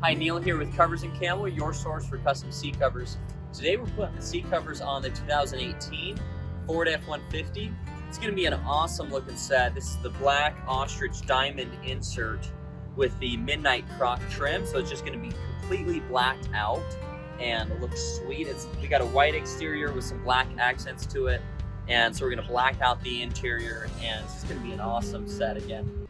Hi, Neil here with Covers Camo, your source for custom seat covers. Today we're putting the seat covers on the 2018 Ford F-150. It's going to be an awesome looking set. This is the black Ostrich diamond insert with the midnight Croc trim, so it's just going to be completely blacked out and it looks sweet. We got a white exterior with some black accents to it, and so we're going to black out the interior, and it's just going to be an awesome set again.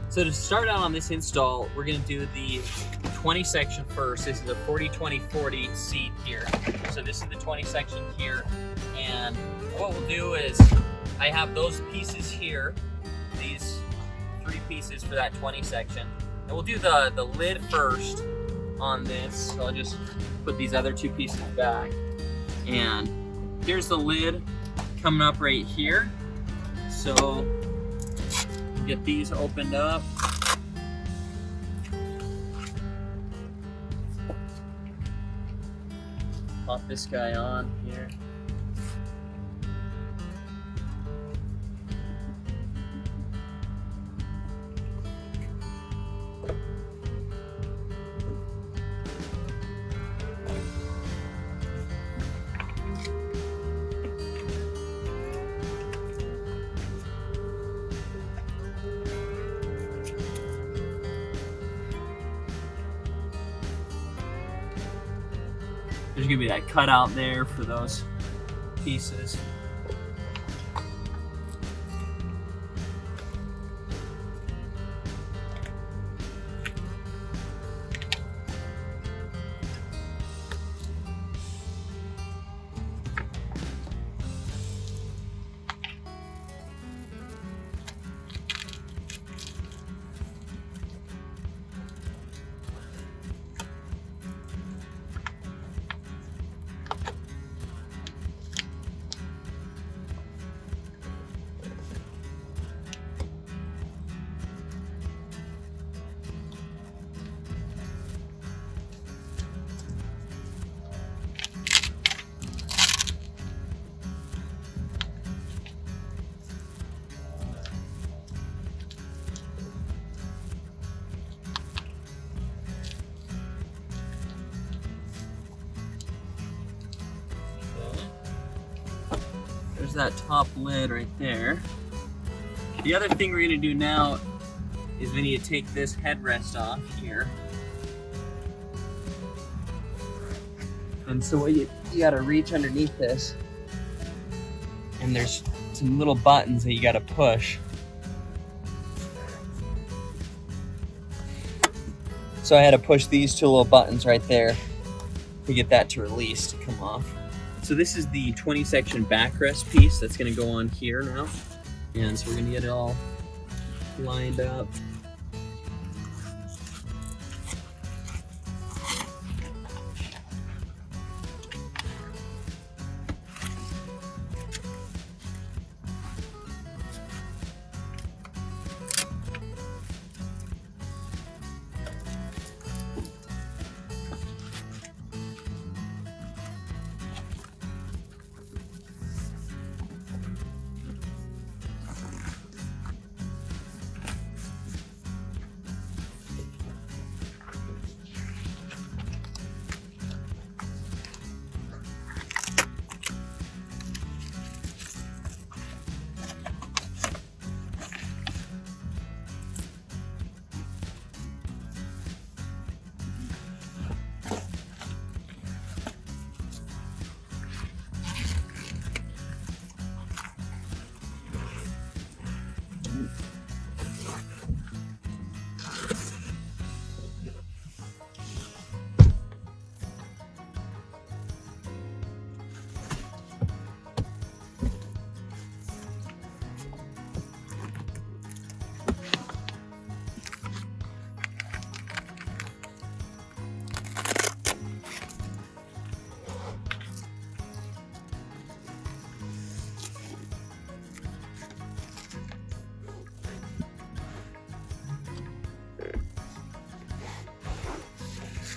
So to start out on this install, we're going to do the 20 section first. This is a 40-20-40 seat here. So this is the 20 section here, and what we'll do is I have those pieces here, these 3 pieces for that 20 section, and we'll do the lid first on this. So I'll just put these other 2 pieces back, and here's the lid coming up right here. So get these opened up. Pop this guy on here. There's gonna be that cutout there for those pieces. There's that top lid right there. The other thing we're going to do now is we need to take this headrest off here. And so what you got to reach underneath this, and there's some little buttons that you got to push. So I had to push these 2 little buttons right there to get that to release, to come off. So this is the 20 section backrest piece that's going to go on here now. And so we're going to get it all lined up.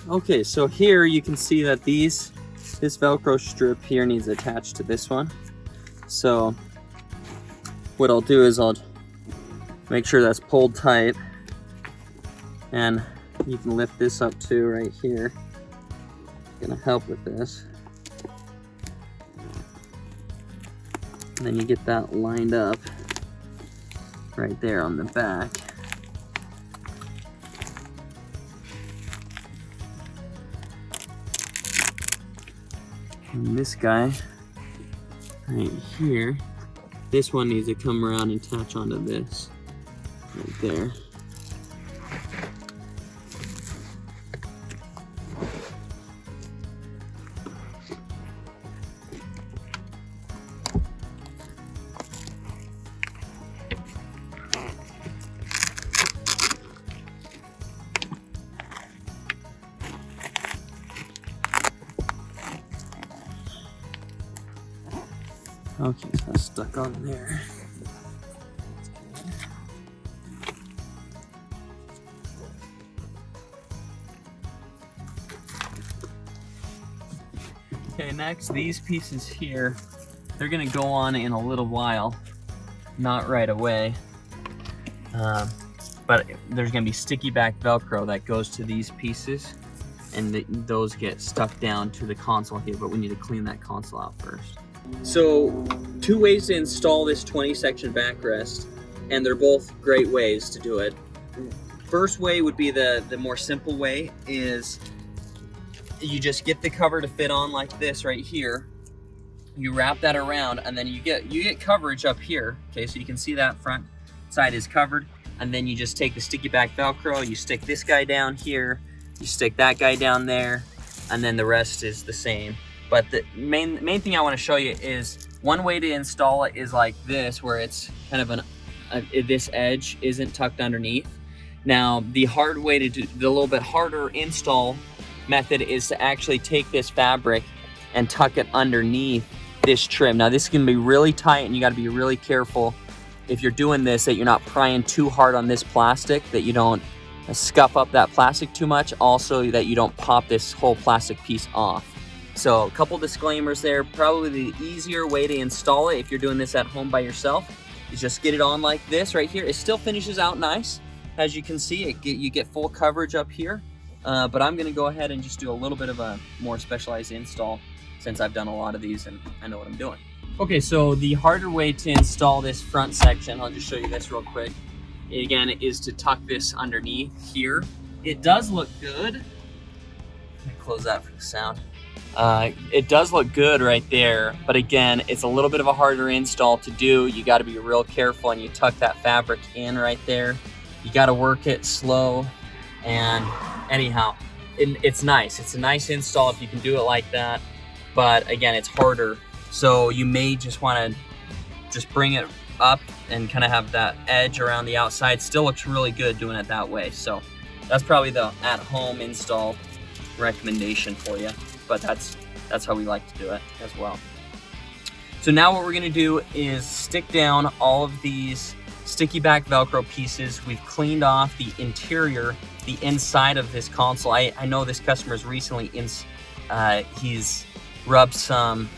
Okay, so here you can see that this Velcro strip here needs attached to this one. So what I'll do is I'll make sure that's pulled tight, and you can lift this up too right here. It's gonna help with this. And then you get that lined up right there on the back. And this guy right here, this one needs to come around and attach onto this right there. Okay, so that's stuck on there. Okay, next, these pieces here, they're gonna go on in a little while, not right away. But there's gonna be sticky back Velcro that goes to these pieces, and those get stuck down to the console here, but we need to clean that console out first. So, 2 ways to install this 20 section backrest, and they're both great ways to do it. First way would be the more simple way, is you just get the cover to fit on like this right here. You wrap that around, and then you get coverage up here. Okay, so you can see that front side is covered, and then you just take the sticky back Velcro, you stick this guy down here, you stick that guy down there, and then the rest is the same. But the main thing I want to show you is, one way to install it is like this, where it's kind of this edge isn't tucked underneath. Now, the hard way to do, the little bit harder install method, is to actually take this fabric and tuck it underneath this trim. Now, this can be really tight, and you got to be really careful if you're doing this, that you're not prying too hard on this plastic, that you don't scuff up that plastic too much. Also, that you don't pop this whole plastic piece off. So a couple disclaimers there. Probably the easier way to install it, if you're doing this at home by yourself, is just get it on like this right here. It still finishes out nice. As you can see, you get full coverage up here. But I'm gonna go ahead and just do a little bit of a more specialized install, since I've done a lot of these and I know what I'm doing. Okay, so the harder way to install this front section, I'll just show you this real quick, again, is to tuck this underneath here. It does look good. Let me close that for the sound. It does look good right there, but again, it's a little bit of a harder install to do. You got to be real careful, and you tuck that fabric in right there. You got to work it slow, and anyhow, it's nice. It's a nice install if you can do it like that, but again, it's harder. So you may just want to just bring it up and kind of have that edge around the outside. Still looks really good doing it that way. So that's probably the at-home install recommendation for you. But that's how we like to do it as well. So now what we're gonna do is stick down all of these sticky back Velcro pieces. We've cleaned off the interior, the inside of this console. I know this customer's recently, he's rubbed some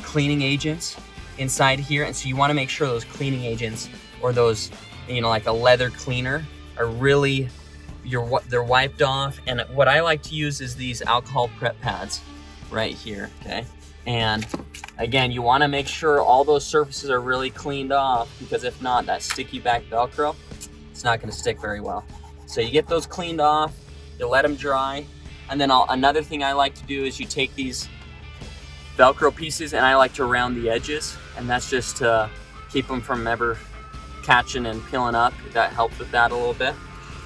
cleaning agents inside here, and so you wanna make sure those cleaning agents, or those, like a leather cleaner, are really, they're wiped off. And what I like to use is these alcohol prep pads right here, okay? And again, you wanna make sure all those surfaces are really cleaned off, because if not, that sticky back Velcro, it's not gonna stick very well. So you get those cleaned off, you let them dry, and then another thing I like to do is you take these Velcro pieces, and I like to round the edges, and that's just to keep them from ever catching and peeling up. That helps with that a little bit.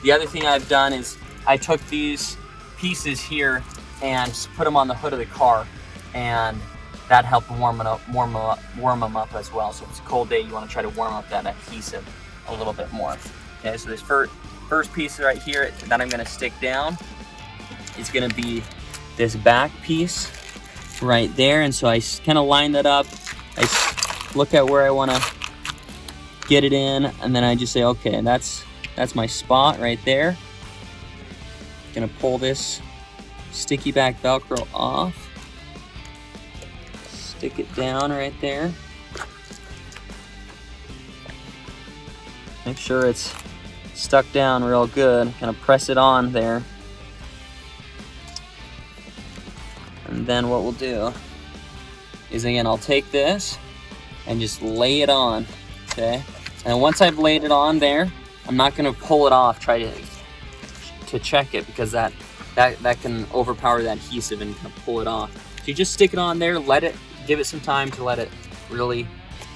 The other thing I've done is I took these pieces here and put them on the hood of the car, and that helped warm them up as well. So if it's a cold day, you want to try to warm up that adhesive a little bit more. Okay, so this first piece right here that I'm going to stick down is going to be this back piece right there. And so I kind of line that up. I look at where I want to get it in, and then I just say, okay, that's my spot right there. Gonna pull this sticky back Velcro off, stick it down right there, Make sure it's stuck down real good. Kind of press it on there. And then what we'll do is, again, I'll take this and just lay it on, okay? And once I've laid it on there, I'm not gonna pull it off, try to check it, because that can overpower the adhesive and kind of pull it off. So you just stick it on there, give it some time to let it really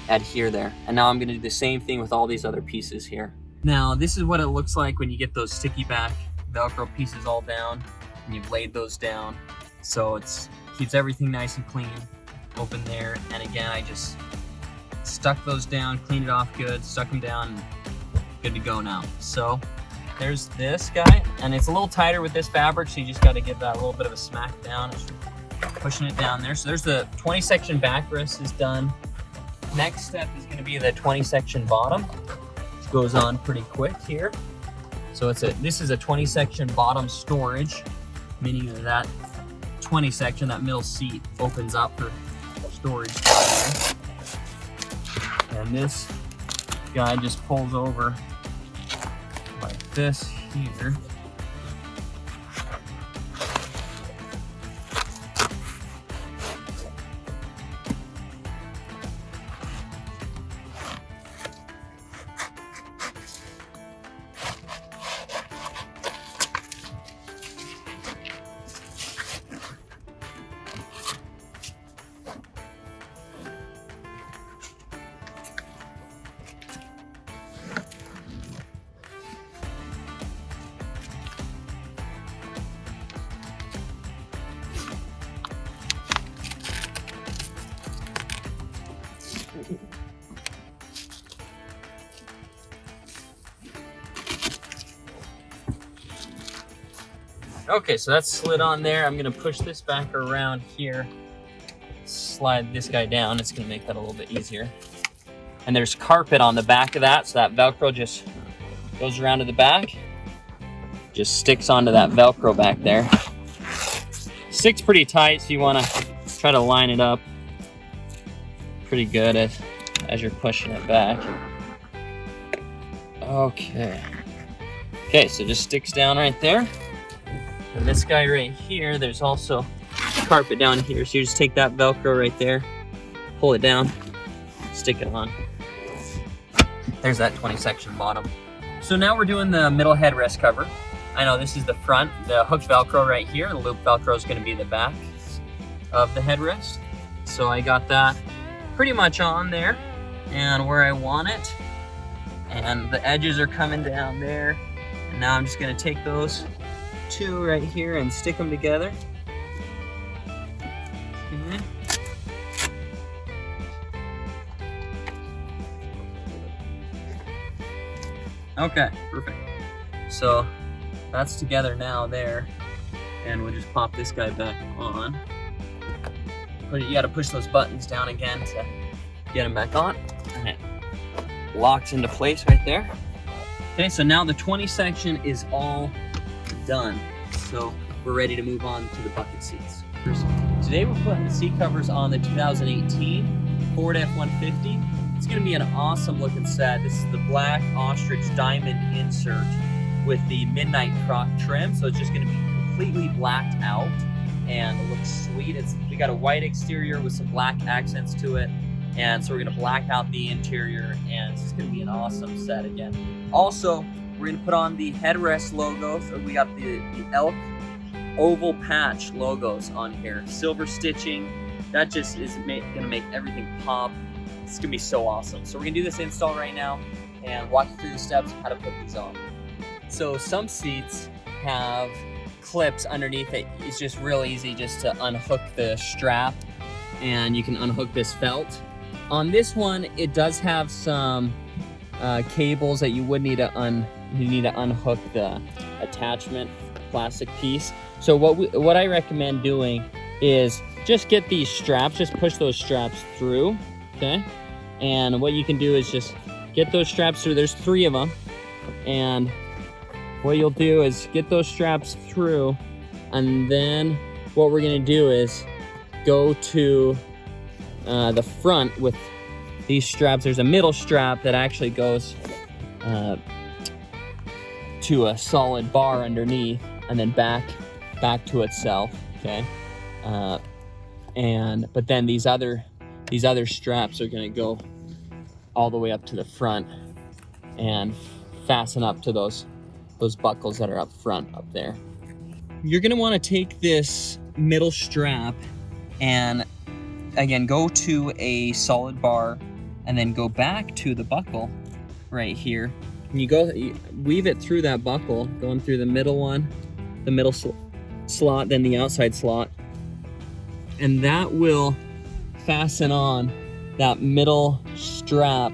adhere there. And now I'm gonna do the same thing with all these other pieces here. Now, this is what it looks like when you get those sticky back Velcro pieces all down and you've laid those down. So it keeps everything nice and clean, open there. And again, I just stuck those down, cleaned it off good, stuck them down, and good to go now. So there's this guy, and it's a little tighter with this fabric, so you just got to give that a little bit of a smack down, pushing it down there. So there's the 20 section backrest is done. Next step is going to be the 20 section bottom, which goes on pretty quick here. So this is a 20 section bottom storage, meaning that 20 section, that middle seat, opens up for storage down there. And this guy just pulls over like this here. Okay, so that's slid on there. I'm gonna push this back around here, slide this guy down. It's gonna make that a little bit easier. And there's carpet on the back of that, so that Velcro just goes around to the back, just sticks onto that Velcro back there. Sticks pretty tight, so you wanna try to line it up pretty good as you're pushing it back. Okay. Okay, so just sticks down right there. And this guy right here, there's also carpet down here. So you just take that Velcro right there, pull it down, stick it on. There's that 20 section bottom. So now we're doing the middle headrest cover. I know this is the front, the hook Velcro right here. The loop Velcro is gonna be the back of the headrest. So I got that pretty much on there and where I want it. And the edges are coming down there. And now I'm just gonna take those two right here and stick them together. Okay. Okay, perfect. So that's together now there, and we'll just pop this guy back on. But you got to push those buttons down again to get them back on, and it locks into place right there. Okay, so now the 20 section is all done. So we're ready to move on to the bucket seats. Today we're putting the seat covers on the 2018 Ford F-150. It's gonna be an awesome looking set. This is the black Ostrich diamond insert with the midnight Croc trim. So it's just gonna be completely blacked out and it looks sweet. We got a white exterior with some black accents to it. And so we're gonna black out the interior and it's just gonna be an awesome set again. Also, we're gonna put on the headrest logos. So we got the elk oval patch logos on here. Silver stitching. That just is gonna make everything pop. It's gonna be so awesome. So we're gonna do this install right now and walk you through the steps of how to put these on. So some seats have clips underneath it. It's just real easy just to unhook the strap and you can unhook this felt. On this one, it does have some cables that you would need to unhook the attachment plastic piece. So what I recommend doing is just get these straps, just push those straps through, okay? And what you can do is just get those straps through. There's 3 of them. And what you'll do is get those straps through, and then what we're gonna do is go to the front with these straps. There's a middle strap that actually goes to a solid bar underneath, and then back to itself. Okay, but then these other straps are going to go all the way up to the front and fasten up to those buckles that are up front up there. You're going to want to take this middle strap and again go to a solid bar and then go back to the buckle right here. And you weave it through that buckle, going through the middle one, the middle slot, then the outside slot, and that will fasten on that middle strap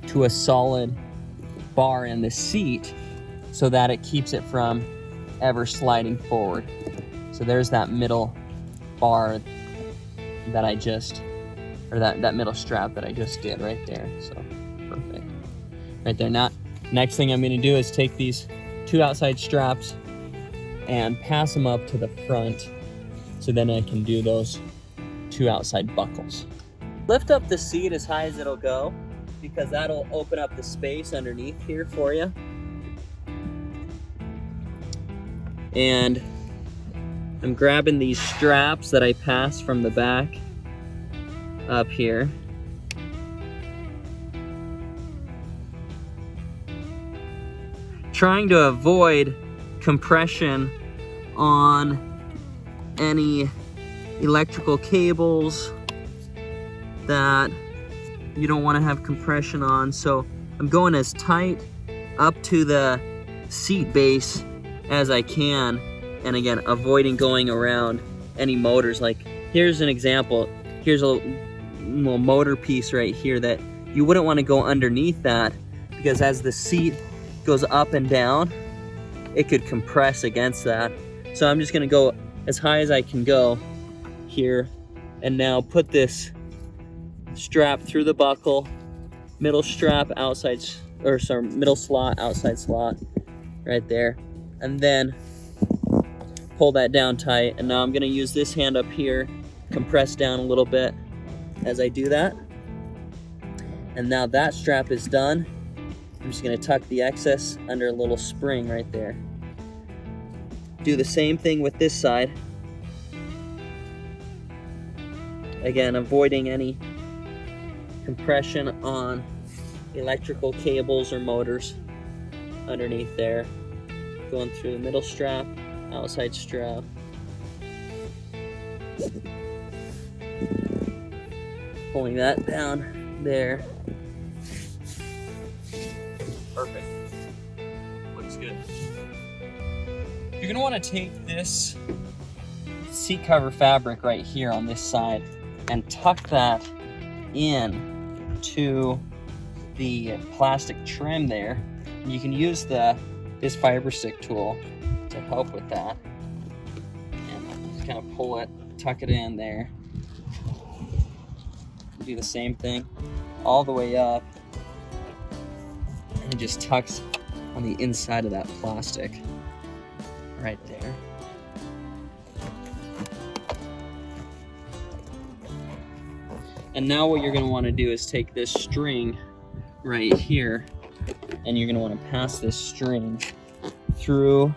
to a solid bar in the seat so that it keeps it from ever sliding forward. So there's that middle bar that that middle strap that I just did right there. So perfect. Right there. Now, next thing I'm going to do is take these two outside straps and pass them up to the front so then I can do those two outside buckles. Lift up the seat as high as it'll go because that'll open up the space underneath here for you. And I'm grabbing these straps that I passed from the back up here. Trying to avoid compression on any electrical cables that you don't want to have compression on. So I'm going as tight up to the seat base as I can, and again avoiding going around any motors. Like here's an example. Here's a little motor piece right here that you wouldn't want to go underneath that, because as the seat goes up and down it could compress against that. So I'm just going to go as high as I can go here, and now put this strap through the buckle, middle strap outside, or sorry, middle slot, outside slot right there, and then pull that down tight. And now I'm going to use this hand up here, compress down a little bit as I do that. And now that strap is done. I'm just going to tuck the excess under a little spring right there. Do the same thing with this side. Again, avoiding any compression on electrical cables or motors underneath there. Going through the middle strap, outside strap. Pulling that down there. Perfect. Looks good. You're going to want to take this seat cover fabric right here on this side and tuck that in to the plastic trim there. And you can use this fiber stick tool to help with that. And just kind of pull it, tuck it in there. Do the same thing all the way up. And it just tucks on the inside of that plastic right there. And now what you're going to want to do is take this string right here, and you're going to want to pass this string through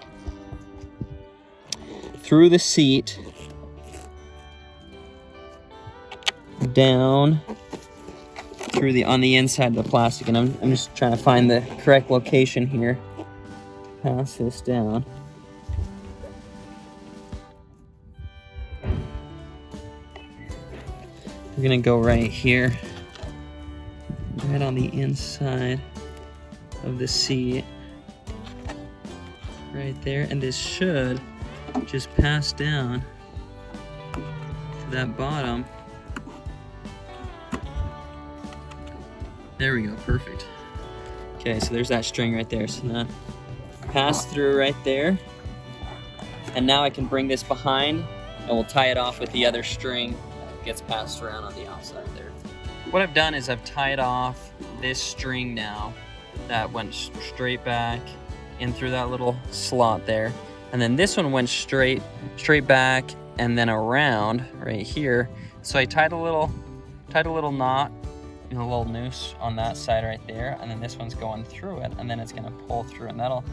the seat, down through on the inside of the plastic. And I'm just trying to find the correct location here. Pass this down. We're gonna go right here, right on the inside of the seat, right there, and this should just pass down to that bottom. There we go, perfect. Okay, so there's that string right there. So now pass through right there, and now I can bring this behind and we'll tie it off with the other string that gets passed around on the outside there. What I've done is I've tied off this string now that went straight back in through that little slot there, and then this one went straight back and then around right here. So I tied a little knot little noose on that side right there, and then this one's going through it, and then it's gonna pull through, and that'll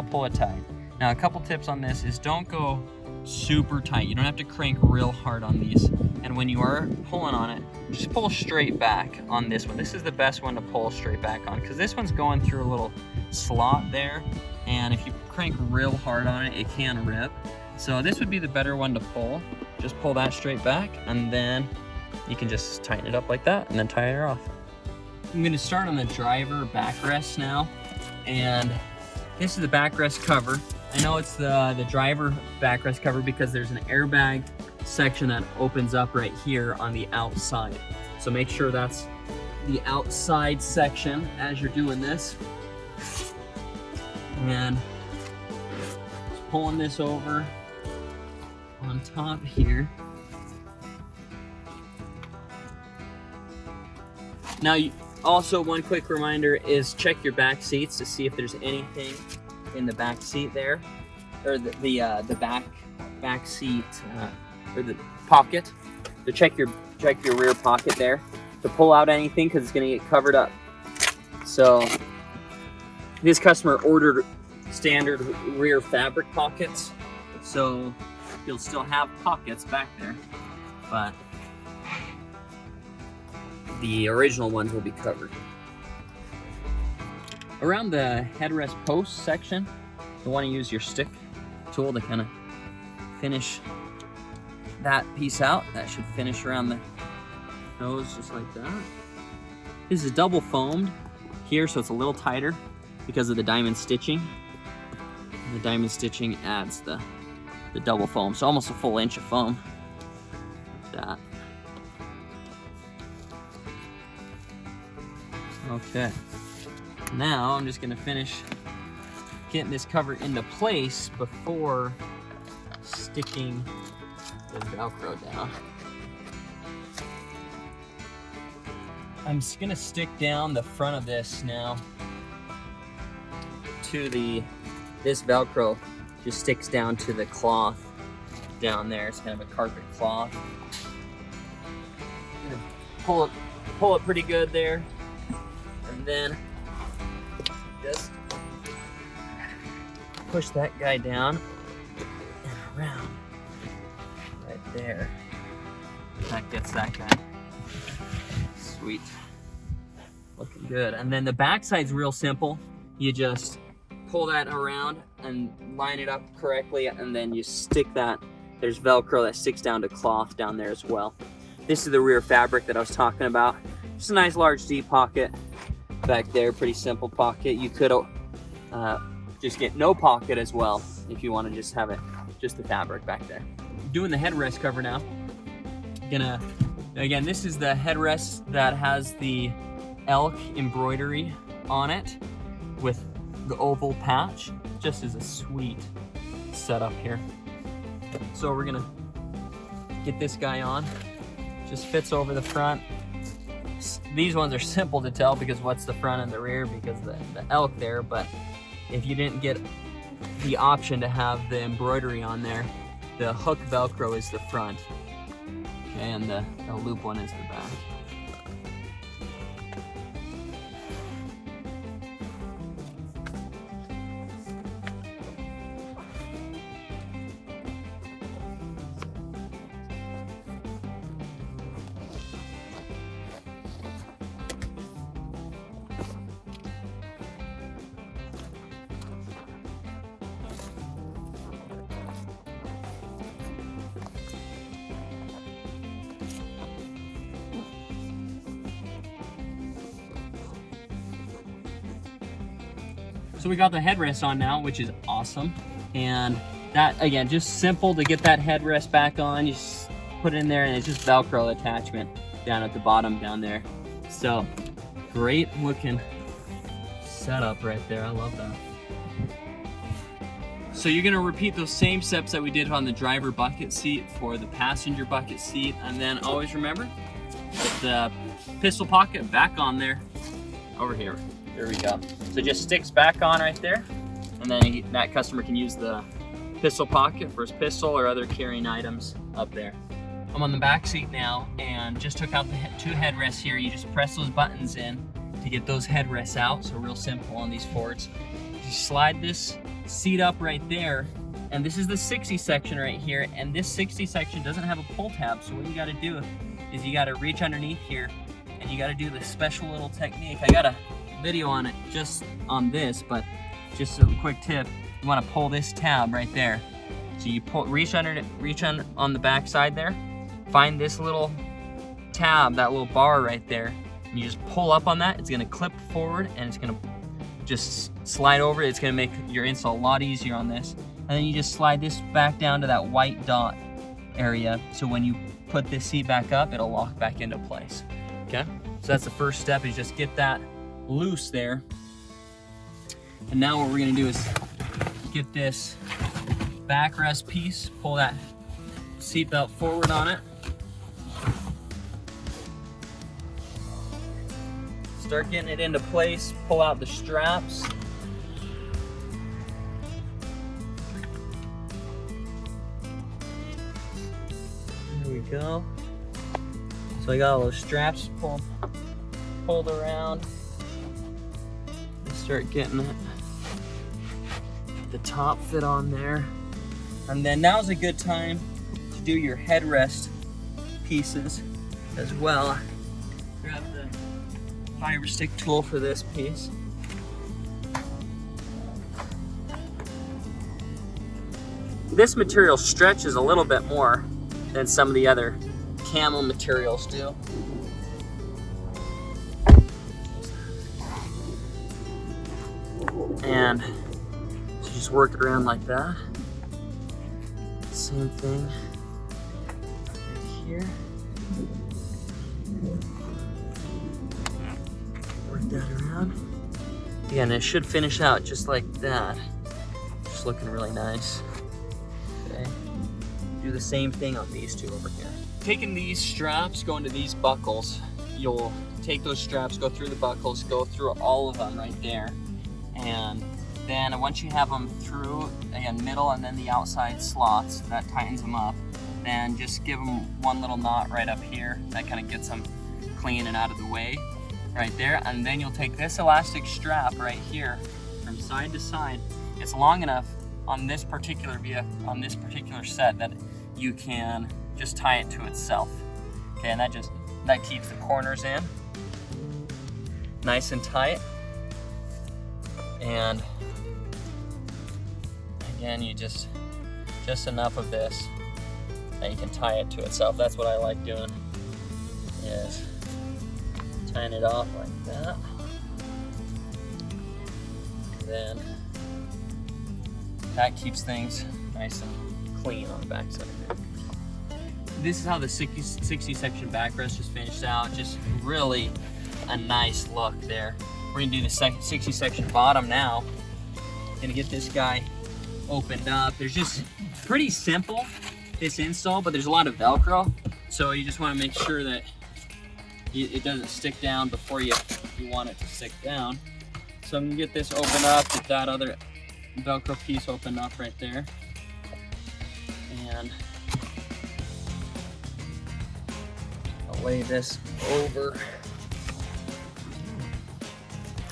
pull it tight. Now, a couple tips on this is don't go super tight. You don't have to crank real hard on these. And when you are pulling on it, just pull straight back on this one. This is the best one to pull straight back on, because this one's going through a little slot there, and if you crank real hard on it, it can rip. So this would be the better one to pull. Just pull that straight back, and then you can just tighten it up like that, and then tie her off. I'm gonna start on the driver backrest now, and this is the backrest cover. I know it's the driver backrest cover because there's an airbag section that opens up right here on the outside. So make sure that's the outside section as you're doing this. And just pulling this over on top here. Now, also one quick reminder is check your back seats to see if there's anything in the back seat there, or the back seat or the pocket. So check your rear pocket there to pull out anything, because it's going to get covered up. So this customer ordered standard rear fabric pockets, so you'll still have pockets back there, but the original ones will be covered. Around the headrest post section, you want to use your stick tool to kind of finish that piece out. That should finish around the nose just like that. This is double foamed here, so it's a little tighter because of the diamond stitching. And the diamond stitching adds the double foam, so almost a full inch of foam. Like that. Okay. Now I'm just gonna finish getting this cover into place before sticking the Velcro down. I'm just gonna stick down the front of this now to this Velcro just sticks down to the cloth down there. It's kind of a carpet cloth. I'm gonna pull it pretty good there, and then just push that guy down and around right there. That gets that guy. Sweet. Looking good. And then the back side's real simple. You just pull that around and line it up correctly, and then you stick that. There's Velcro that sticks down to cloth down there as well. This is the rear fabric that I was talking about. Just a nice large deep pocket back there, pretty simple pocket. You could just get no pocket as well if you want to just have it, just the fabric back there. Doing the headrest cover now. Again, this is the headrest that has the elk embroidery on it with the oval patch. Just as a sweet setup here. So we're gonna get this guy on. Just fits over the front. These ones are simple to tell because what's the front and the rear, because the elk there, but if you didn't get the option to have the embroidery on there, the hook Velcro is the front, okay, and the loop one is the back. So we got the headrest on now, which is awesome. And that, again, just simple to get that headrest back on. You just put it in there and it's just Velcro attachment down at the bottom down there. So great looking setup right there. I love that. So you're gonna repeat those same steps that we did on the driver bucket seat for the passenger bucket seat. And then always remember, put the pistol pocket back on there, over here. There we go. So it just sticks back on right there, and then that customer can use the pistol pocket for his pistol or other carrying items up there. I'm on the back seat now and just took out the two headrests here. You just press those buttons in to get those headrests out. So real simple on these Fords. You slide this seat up right there, and this is the 60 section right here, and this 60 section doesn't have a pull tab. So what you gotta do is you gotta reach underneath here and you gotta do this special little technique. I got a video on it just on this, but just a quick tip. You wanna pull this tab right there. So you reach on the back side there, find this little tab, that little bar right there, and you just pull up on that. It's gonna clip forward and it's gonna just slide over. It's gonna make your install a lot easier on this. And then you just slide this back down to that white dot area. So when you put this seat back up, it'll lock back into place, okay? So that's the first step, is just get that loose there. And now what we're gonna do is get this backrest piece, pull that seatbelt forward on it. Start getting it into place, pull out the straps. There we go. So I got all those straps pulled around. Start getting the top fit on there. And then now's a good time to do your headrest pieces as well. Grab the fiber stick tool for this piece. This material stretches a little bit more than some of the other camo materials do. And so just work it around like that. Same thing right here. Work that around. Again, it should finish out just like that. Just looking really nice. Okay. Do the same thing on these two over here. Taking these straps, go into these buckles. You'll take those straps, go through the buckles, go through all of them right there. And then once you have them through, again, middle and then the outside slots, that tightens them up. Then just give them one little knot right up here. That kind of gets them clean and out of the way right there. And then you'll take this elastic strap right here from side to side. It's long enough on this particular set that you can just tie it to itself. Okay, and that keeps the corners in nice and tight. And again, you just enough of this that you can tie it to itself. That's what I like doing, is tying it off like that. And then that keeps things nice and clean on the back side. This is how the 60 section backrest is finished out. Just really a nice look there. We're gonna do the 60 section bottom now. Gonna get this guy opened up. There's just pretty simple, this install, but there's a lot of Velcro. So you just wanna make sure that it doesn't stick down before you want it to stick down. So I'm gonna get this opened up, get that other Velcro piece opened up right there. And I'll lay this over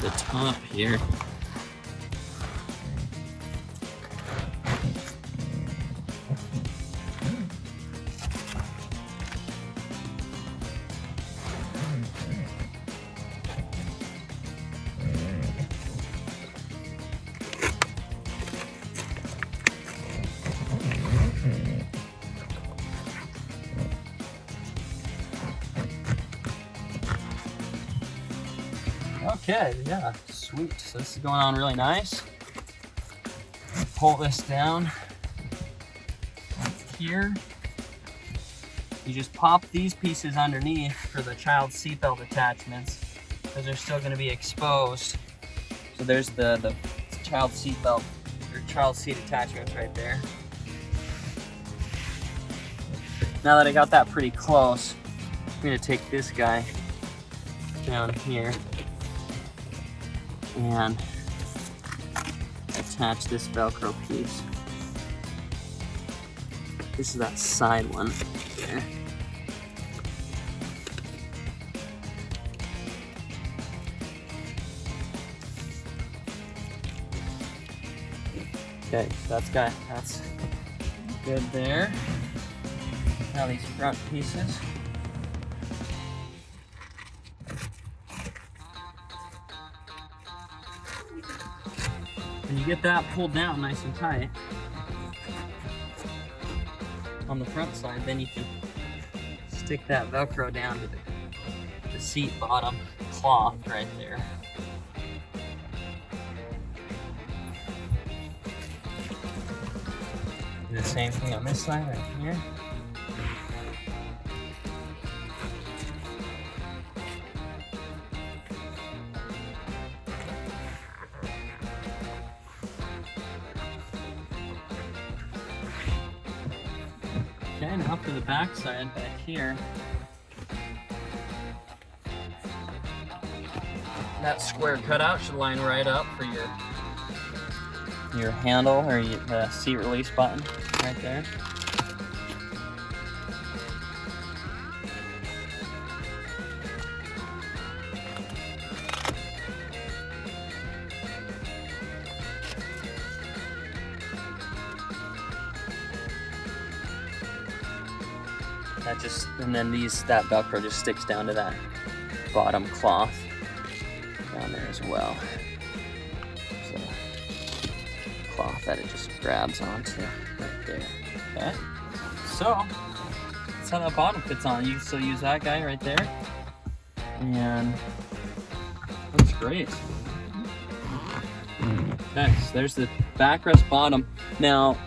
the top here. Okay, yeah, sweet. So this is going on really nice. Pull this down here. You just pop these pieces underneath for the child seatbelt attachments, because they're still going to be exposed. So there's the child seatbelt or child seat attachments right there. Now that I got that pretty close, I'm going to take this guy down here and attach this Velcro piece. This is that side one there. Okay, that's good there. Now these front pieces. When you get that pulled down nice and tight on the front side, then you can stick that Velcro down to the seat bottom cloth right there. Do the same thing on this side right here. Okay, now for the back side back here. That square cutout should line right up for your handle or the seat release button right there. And then that Velcro just sticks down to that bottom cloth down there as well. So cloth that it just grabs onto right there. Okay. So that's how that bottom fits on. You still use that guy right there. And looks great. Okay, so there's the backrest bottom. Now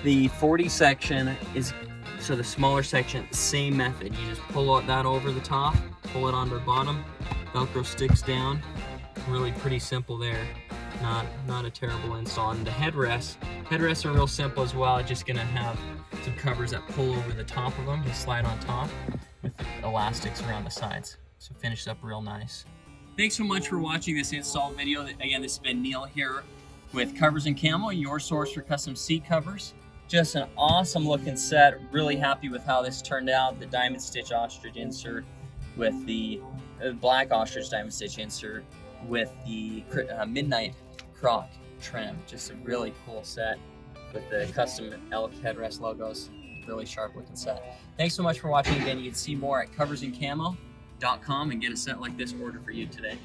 the 40 section is, so the smaller section, same method. You just pull that over the top, pull it onto the bottom, Velcro sticks down. Really pretty simple there. Not a terrible install. And the headrests are real simple as well. Just gonna have some covers that pull over the top of them, just slide on top with elastics around the sides. So finished up real nice. Thanks so much for watching this install video. Again, this has been Neil here with Covers Camo, your source for custom seat covers. Just an awesome looking set. Really happy with how this turned out. The diamond stitch ostrich insert with the black ostrich diamond stitch insert with the midnight croc trim. Just a really cool set with the custom elk headrest logos. Really sharp looking set. Thanks so much for watching. Again, you can see more at coversandcamo.com and get a set like this ordered for you today.